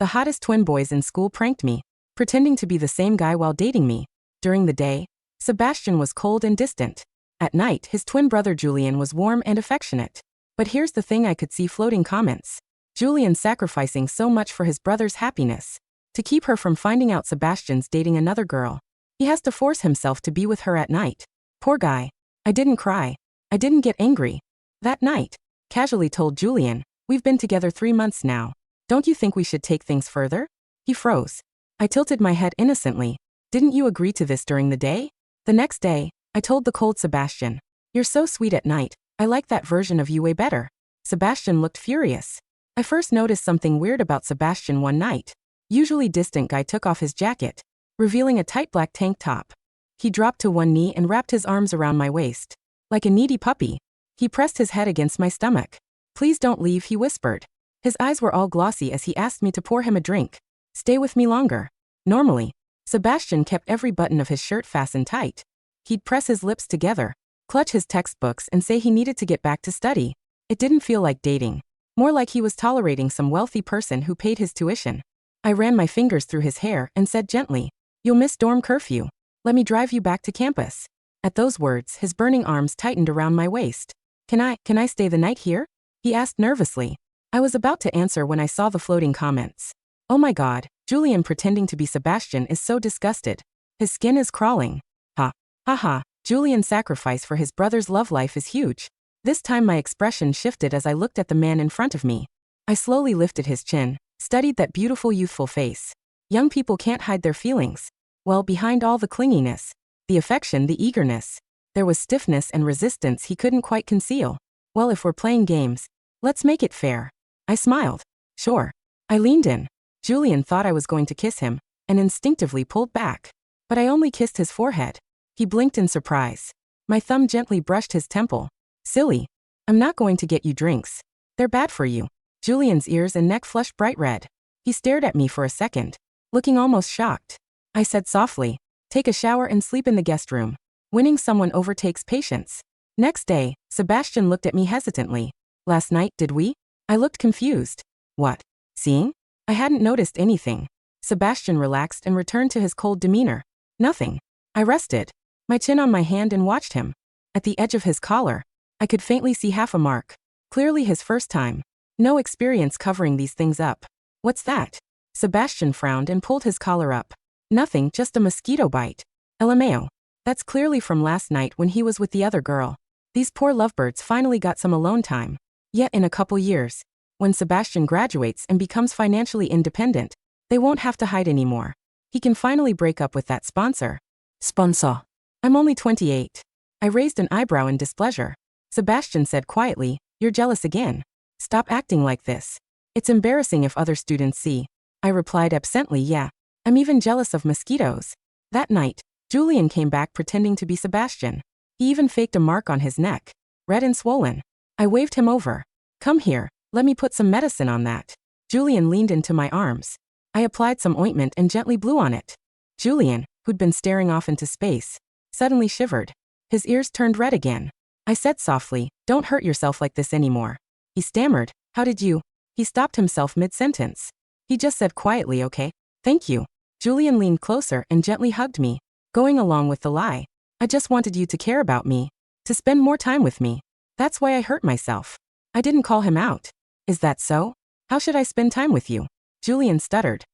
The hottest twin boys in school pranked me, pretending to be the same guy while dating me. During the day, Sebastian was cold and distant. At night, his twin brother Julian was warm and affectionate. But here's the thing, I could see floating comments. Julian sacrificing so much for his brother's happiness. To keep her from finding out Sebastian's dating another girl, he has to force himself to be with her at night. Poor guy. I didn't cry. I didn't get angry. That night, casually told Julian, "We've been together 3 months now. Don't you think we should take things further?" He froze. I tilted my head innocently. "Didn't you agree to this during the day?" The next day, I told the cold Sebastian, "You're so sweet at night. I like that version of you way better." Sebastian looked furious. I first noticed something weird about Sebastian one night. Usually distant guy took off his jacket, revealing a tight black tank top. He dropped to one knee and wrapped his arms around my waist. Like a needy puppy, he pressed his head against my stomach. "Please don't leave," he whispered. His eyes were all glossy as he asked me to pour him a drink. "Stay with me longer." Normally, Sebastian kept every button of his shirt fastened tight. He'd press his lips together, clutch his textbooks and say he needed to get back to study. It didn't feel like dating. More like he was tolerating some wealthy person who paid his tuition. I ran my fingers through his hair and said gently, "You'll miss dorm curfew. Let me drive you back to campus." At those words, his burning arms tightened around my waist. Can I stay the night here?" he asked nervously. I was about to answer when I saw the floating comments. "Oh my God, Julian pretending to be Sebastian is so disgusted. His skin is crawling. Ha. Ha ha, Julian's sacrifice for his brother's love life is huge." This time my expression shifted as I looked at the man in front of me. I slowly lifted his chin, studied that beautiful youthful face. Young people can't hide their feelings. Well, behind all the clinginess, the affection, the eagerness, there was stiffness and resistance he couldn't quite conceal. "Well, if we're playing games, let's make it fair." I smiled. "Sure." I leaned in. Julian thought I was going to kiss him, and instinctively pulled back. But I only kissed his forehead. He blinked in surprise. My thumb gently brushed his temple. "Silly. I'm not going to get you drinks. They're bad for you." Julian's ears and neck flushed bright red. He stared at me for a second, looking almost shocked. I said softly, "Take a shower and sleep in the guest room. Winning someone over takes patience." Next day, Sebastian looked at me hesitantly. "Last night, did we?" I looked confused. "What? Seeing?" I hadn't noticed anything. Sebastian relaxed and returned to his cold demeanor. "Nothing." I rested, my chin on my hand and watched him. At the edge of his collar, I could faintly see half a mark. Clearly his first time. No experience covering these things up. "What's that?" Sebastian frowned and pulled his collar up. "Nothing, just a mosquito bite." "LMAO. That's clearly from last night when he was with the other girl." These poor lovebirds finally got some alone time. Yet in a couple years, when Sebastian graduates and becomes financially independent, they won't have to hide anymore. He can finally break up with that sponsor. Sponsor. I'm only 28. I raised an eyebrow in displeasure. Sebastian said quietly, "You're jealous again. Stop acting like this. It's embarrassing if other students see." I replied absently, "Yeah. I'm even jealous of mosquitoes." That night, Julian came back pretending to be Sebastian. He even faked a mark on his neck, red and swollen. I waved him over. "Come here, let me put some medicine on that." Julian leaned into my arms. I applied some ointment and gently blew on it. Julian, who'd been staring off into space, suddenly shivered. His ears turned red again. I said softly, "Don't hurt yourself like this anymore." He stammered, "How did you?" He stopped himself mid-sentence. He just said quietly, "Okay, thank you." Julian leaned closer and gently hugged me, going along with the lie. "I just wanted you to care about me, to spend more time with me. That's why I hurt myself." I didn't call him out. "Is that so? How should I spend time with you?" Julian stuttered.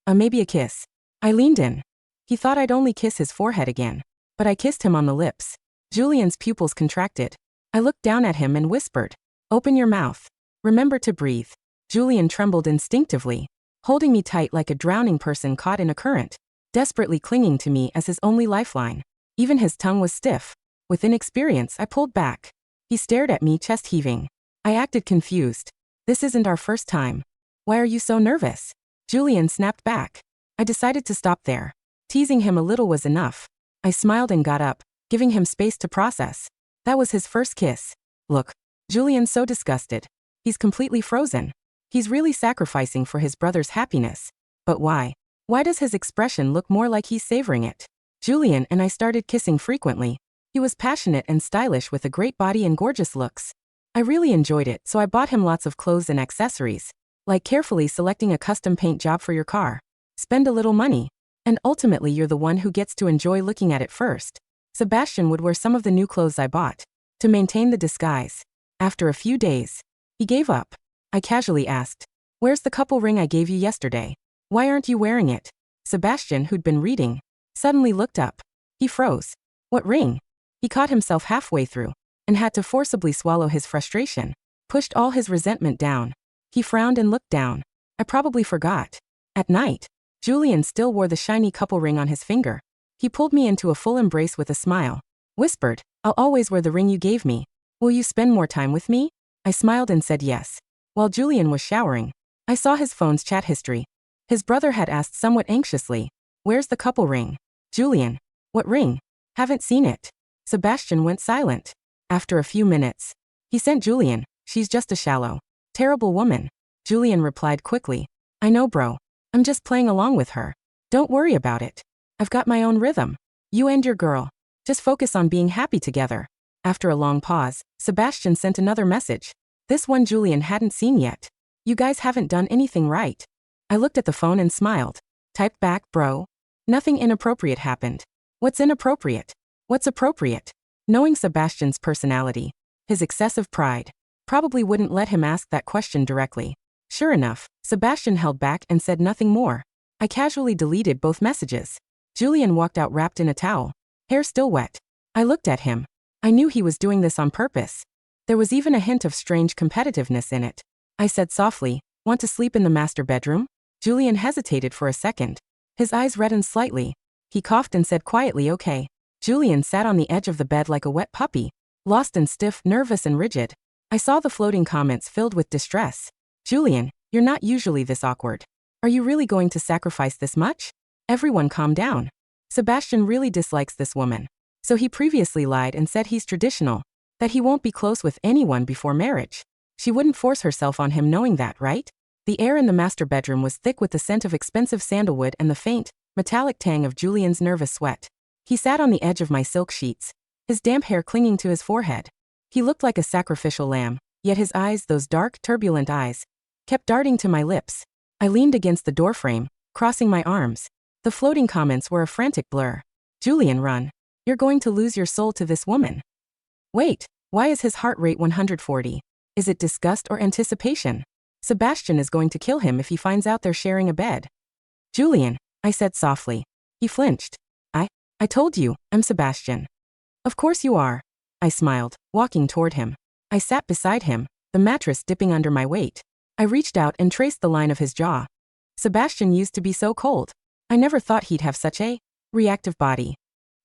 Maybe a kiss." I leaned in. He thought I'd only kiss his forehead again, but I kissed him on the lips. Julian's pupils contracted. I looked down at him and whispered, "Open your mouth. Remember to breathe." Julian trembled instinctively, holding me tight like a drowning person caught in a current, desperately clinging to me as his only lifeline. Even his tongue was stiff. With inexperience, I pulled back. He stared at me, chest heaving. I acted confused. "This isn't our first time. Why are you so nervous?" Julian snapped back. I decided to stop there. Teasing him a little was enough. I smiled and got up, giving him space to process. That was his first kiss. "Look." Julian's so disgusted. He's completely frozen. He's really sacrificing for his brother's happiness. But why? Why does his expression look more like he's savoring it? Julian and I started kissing frequently. He was passionate and stylish with a great body and gorgeous looks. I really enjoyed it, so I bought him lots of clothes and accessories, Like carefully selecting a custom paint job for your car. Spend a little money. And ultimately you're the one who gets to enjoy looking at it first. Sebastian would wear some of the new clothes I bought. To maintain the disguise. After a few days. He gave up. I casually asked, "Where's the couple ring I gave you yesterday? Why aren't you wearing it?" Sebastian, who'd been reading, suddenly looked up. He froze. "What ring?" He caught himself halfway through and had to forcibly swallow his frustration. Pushed all his resentment down. He frowned and looked down. "I probably forgot." At night, Julian still wore the shiny couple ring on his finger. He pulled me into a full embrace with a smile. Whispered, "I'll always wear the ring you gave me. Will you spend more time with me?" I smiled and said yes. While Julian was showering, I saw his phone's chat history. His brother had asked somewhat anxiously, "Where's the couple ring?" Julian, "What ring? Haven't seen it." Sebastian went silent. After a few minutes, he sent Julian, "She's just a shallow, terrible woman." Julian replied quickly, "I know, bro. I'm just playing along with her. Don't worry about it. I've got my own rhythm. You and your girl. Just focus on being happy together." After a long pause, Sebastian sent another message. This one Julian hadn't seen yet. "You guys haven't done anything right." I looked at the phone and smiled. Typed back, "Bro. Nothing inappropriate happened." "What's inappropriate? What's appropriate?" Knowing Sebastian's personality, his excessive pride, probably wouldn't let him ask that question directly. Sure enough, Sebastian held back and said nothing more. I casually deleted both messages. Julian walked out wrapped in a towel, hair still wet. I looked at him. I knew he was doing this on purpose. There was even a hint of strange competitiveness in it. I said softly, "Want to sleep in the master bedroom?" Julian hesitated for a second. His eyes reddened slightly. He coughed and said quietly, "Okay." Julian sat on the edge of the bed like a wet puppy, lost and stiff, nervous and rigid. I saw the floating comments filled with distress. "Julian, you're not usually this awkward. Are you really going to sacrifice this much?" Everyone calm down. Sebastian really dislikes this woman. So he previously lied and said he's traditional, that he won't be close with anyone before marriage. She wouldn't force herself on him knowing that, right? The air in the master bedroom was thick with the scent of expensive sandalwood and the faint, metallic tang of Julian's nervous sweat. He sat on the edge of my silk sheets, his damp hair clinging to his forehead. He looked like a sacrificial lamb, yet his eyes, those dark, turbulent eyes, kept darting to my lips. I leaned against the doorframe, crossing my arms. The floating comments were a frantic blur. "Julian, run. You're going to lose your soul to this woman." Wait, why is his heart rate 140? Is it disgust or anticipation? Sebastian is going to kill him if he finds out they're sharing a bed. "Julian," I said softly. He flinched. I told you, I'm Sebastian." "Of course you are." I smiled, walking toward him. I sat beside him, the mattress dipping under my weight. I reached out and traced the line of his jaw. Sebastian used to be so cold. I never thought he'd have such a reactive body.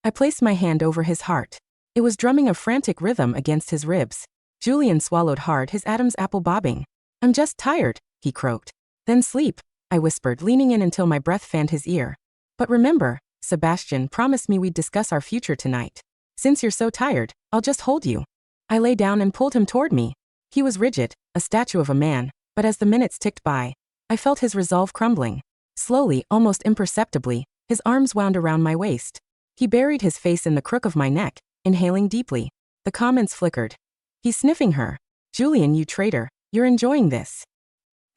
I placed my hand over his heart. It was drumming a frantic rhythm against his ribs. Julian swallowed hard, his Adam's apple bobbing. "I'm just tired," he croaked. "Then sleep," I whispered, leaning in until my breath fanned his ear. "But remember, Sebastian promised me we'd discuss our future tonight. Since you're so tired, I'll just hold you." I lay down and pulled him toward me. He was rigid, a statue of a man, but as the minutes ticked by, I felt his resolve crumbling. Slowly, almost imperceptibly, his arms wound around my waist. He buried his face in the crook of my neck, inhaling deeply. The comments flickered. "He's sniffing her. Julian, you traitor, you're enjoying this."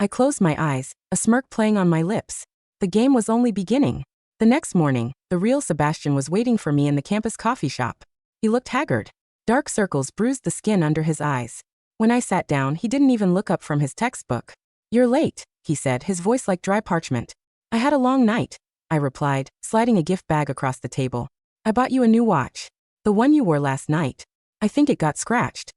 I closed my eyes, a smirk playing on my lips. The game was only beginning. The next morning, the real Sebastian was waiting for me in the campus coffee shop. He looked haggard. Dark circles bruised the skin under his eyes. When I sat down, he didn't even look up from his textbook. "You're late," he said, his voice like dry parchment. "I had a long night," I replied, sliding a gift bag across the table. "I bought you a new watch. The one you wore last night. I think it got scratched."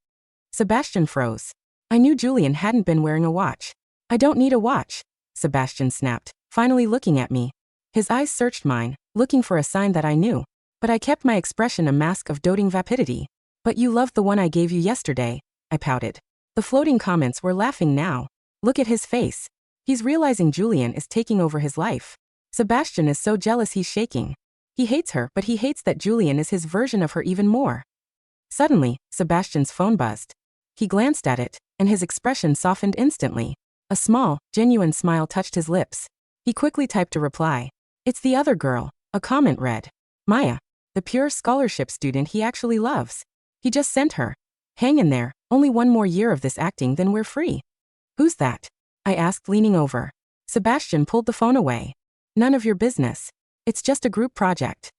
Sebastian froze. I knew Julian hadn't been wearing a watch. "I don't need a watch," Sebastian snapped, finally looking at me. His eyes searched mine, looking for a sign that I knew. But I kept my expression a mask of doting vapidity. "But you loved the one I gave you yesterday," I pouted. The floating comments were laughing now. Look at his face. He's realizing Julian is taking over his life. Sebastian is so jealous he's shaking. He hates her, but he hates that Julian is his version of her even more. Suddenly, Sebastian's phone buzzed. He glanced at it, and his expression softened instantly. A small, genuine smile touched his lips. He quickly typed a reply. "It's the other girl," a comment read. "Maya, the pure scholarship student he actually loves. He just sent her. Hang in there, only one more year of this acting then we're free." "Who's that?" I asked, leaning over. Sebastian pulled the phone away. None of your business. It's just a group project.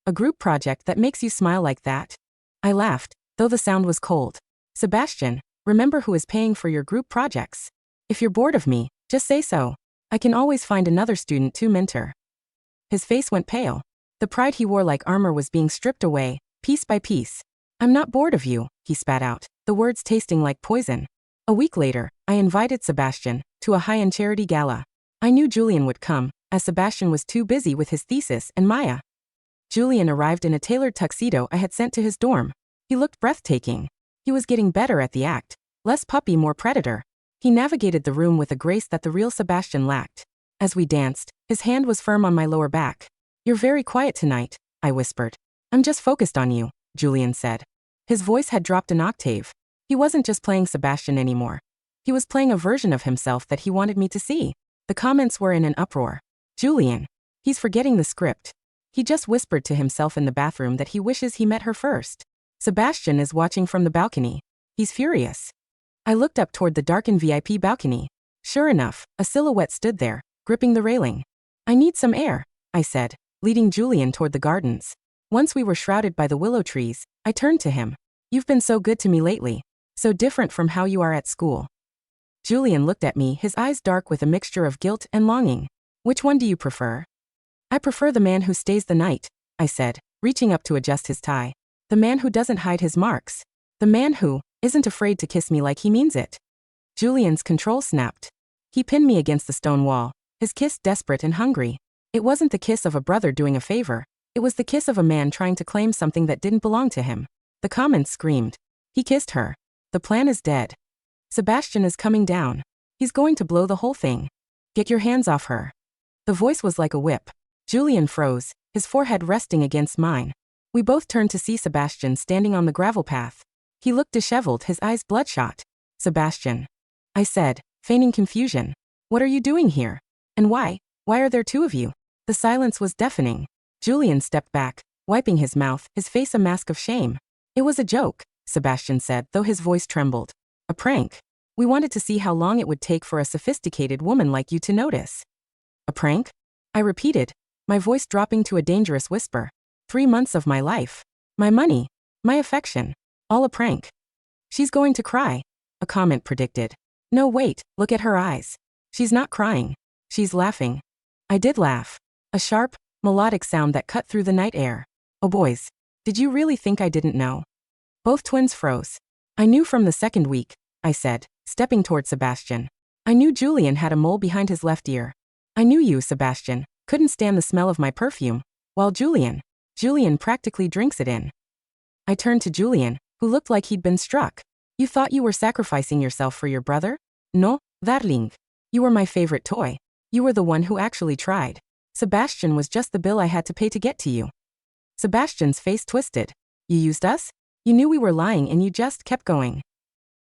A group project that makes you smile like that? I laughed, though the sound was cold. Sebastian, remember who is paying for your group projects. If you're bored of me, just say so. I can always find another student to mentor. His face went pale. The pride he wore like armor was being stripped away, piece by piece. I'm not bored of you, he spat out, the words tasting like poison. A week later, I invited Sebastian to a high-end charity gala. I knew Julian would come, as Sebastian was too busy with his thesis and Maya. Julian arrived in a tailored tuxedo I had sent to his dorm. He looked breathtaking. He was getting better at the act, less puppy, more predator. He navigated the room with a grace that the real Sebastian lacked. As we danced, his hand was firm on my lower back. You're very quiet tonight, I whispered. I'm just focused on you, Julian said. His voice had dropped an octave. He wasn't just playing Sebastian anymore. He was playing a version of himself that he wanted me to see. The comments were in an uproar. Julian. He's forgetting the script. He just whispered to himself in the bathroom that he wishes he met her first. Sebastian is watching from the balcony. He's furious. I looked up toward the darkened VIP balcony. Sure enough, a silhouette stood there, gripping the railing. I need some air, I said, leading Julian toward the gardens. Once we were shrouded by the willow trees, I turned to him. You've been so good to me lately. So different from how you are at school. Julian looked at me, his eyes dark with a mixture of guilt and longing. Which one do you prefer? I prefer the man who stays the night, I said, reaching up to adjust his tie. The man who doesn't hide his marks. The man who isn't afraid to kiss me like he means it. Julian's control snapped. He pinned me against the stone wall, his kiss desperate and hungry. It wasn't the kiss of a brother doing a favor. It was the kiss of a man trying to claim something that didn't belong to him. The comments screamed. He kissed her. The plan is dead. Sebastian is coming down. He's going to blow the whole thing. Get your hands off her. The voice was like a whip. Julian froze, his forehead resting against mine. We both turned to see Sebastian standing on the gravel path. He looked disheveled, his eyes bloodshot. Sebastian. I said, feigning confusion. What are you doing here? And why? Why are there two of you? The silence was deafening. Julian stepped back, wiping his mouth, his face a mask of shame. It was a joke, Sebastian said, though his voice trembled. A prank. We wanted to see how long it would take for a sophisticated woman like you to notice. A prank? I repeated, my voice dropping to a dangerous whisper. 3 months of my life. My money. My affection. All a prank. She's going to cry. A comment predicted. No, wait, look at her eyes. She's not crying. She's laughing. I did laugh. A sharp, melodic sound that cut through the night air. Oh boys. Did you really think I didn't know? Both twins froze. I knew from the second week, I said, stepping toward Sebastian. I knew Julian had a mole behind his left ear. I knew you, Sebastian, couldn't stand the smell of my perfume, while Julian practically drinks it in. I turned to Julian, who looked like he'd been struck. You thought you were sacrificing yourself for your brother? No, darling. You were my favorite toy. You were the one who actually tried. Sebastian was just the bill I had to pay to get to you. Sebastian's face twisted. You used us? You knew we were lying and you just kept going.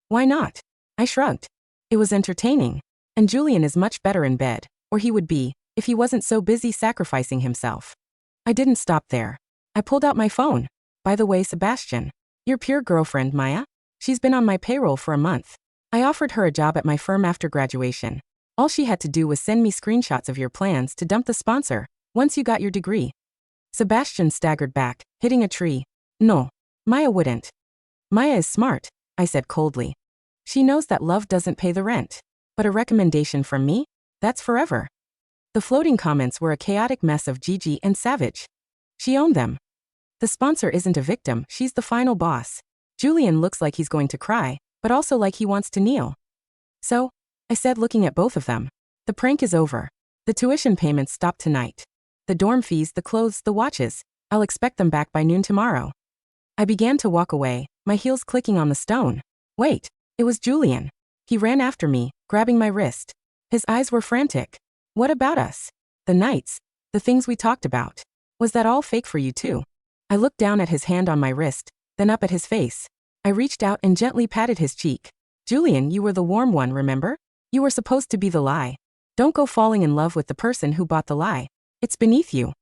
Why not? I shrugged. It was entertaining. And Julian is much better in bed, or he would be, if he wasn't so busy sacrificing himself. I didn't stop there. I pulled out my phone. By the way, Sebastian, your pure girlfriend, Maya? She's been on my payroll for a month. I offered her a job at my firm after graduation. All she had to do was send me screenshots of your plans to dump the sponsor, once you got your degree. Sebastian staggered back, hitting a tree. No, Maya wouldn't. Maya is smart, I said coldly. She knows that love doesn't pay the rent. But a recommendation from me? That's forever. The floating comments were a chaotic mess of Gigi and Savage. She owned them. The sponsor isn't a victim, she's the final boss. Julian looks like he's going to cry, but also like he wants to kneel. So, I said, looking at both of them. The prank is over. The tuition payments stop tonight. The dorm fees, the clothes, the watches. I'll expect them back by noon tomorrow. I began to walk away, my heels clicking on the stone. Wait, it was Julian. He ran after me, grabbing my wrist. His eyes were frantic. What about us? The nights, the things we talked about. Was that all fake for you too? I looked down at his hand on my wrist, then up at his face. I reached out and gently patted his cheek. Julian, you were the warm one, remember? You were supposed to be the lie. Don't go falling in love with the person who bought the lie. It's beneath you.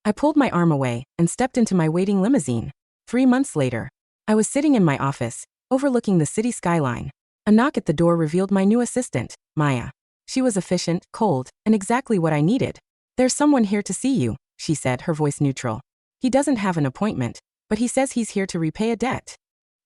I pulled my arm away and stepped into my waiting limousine. 3 months later, I was sitting in my office, overlooking the city skyline. A knock at the door revealed my new assistant, Maya. She was efficient, cold, and exactly what I needed. There's someone here to see you, she said, her voice neutral. He doesn't have an appointment, but he says he's here to repay a debt.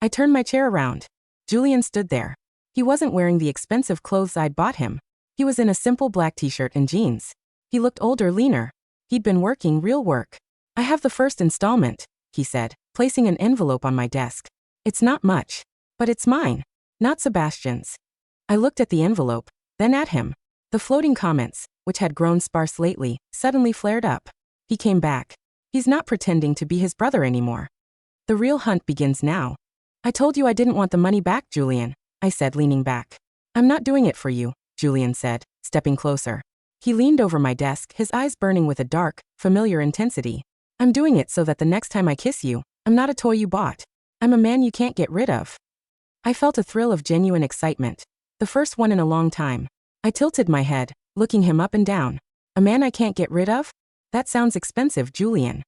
I turned my chair around. Julian stood there. He wasn't wearing the expensive clothes I'd bought him. He was in a simple black t-shirt and jeans. He looked older, leaner. He'd been working real work. I have the first installment, he said, placing an envelope on my desk. It's not much, but it's mine, not Sebastian's. I looked at the envelope, then at him. The floating comments, which had grown sparse lately, suddenly flared up. He came back. He's not pretending to be his brother anymore. The real hunt begins now. I told you I didn't want the money back, Julian, I said, leaning back. I'm not doing it for you, Julian said, stepping closer. He leaned over my desk, his eyes burning with a dark, familiar intensity. I'm doing it so that the next time I kiss you, I'm not a toy you bought. I'm a man you can't get rid of. I felt a thrill of genuine excitement. The first one in a long time. I tilted my head, looking him up and down. A man I can't get rid of? That sounds expensive, Julian.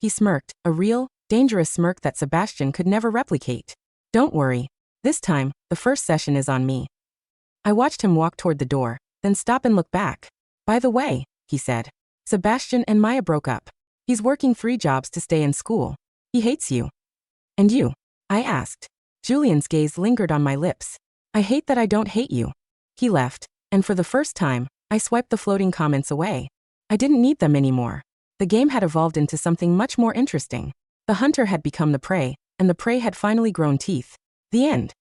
He smirked, a real, dangerous smirk that Sebastian could never replicate. Don't worry. This time, the first session is on me. I watched him walk toward the door, then stop and look back. By the way, he said, Sebastian and Maya broke up. He's working 3 jobs to stay in school. He hates you. And you? I asked. Julian's gaze lingered on my lips. I hate that I don't hate you. He left, and for the first time, I swiped the floating comments away. I didn't need them anymore. The game had evolved into something much more interesting. The hunter had become the prey, and the prey had finally grown teeth. The end.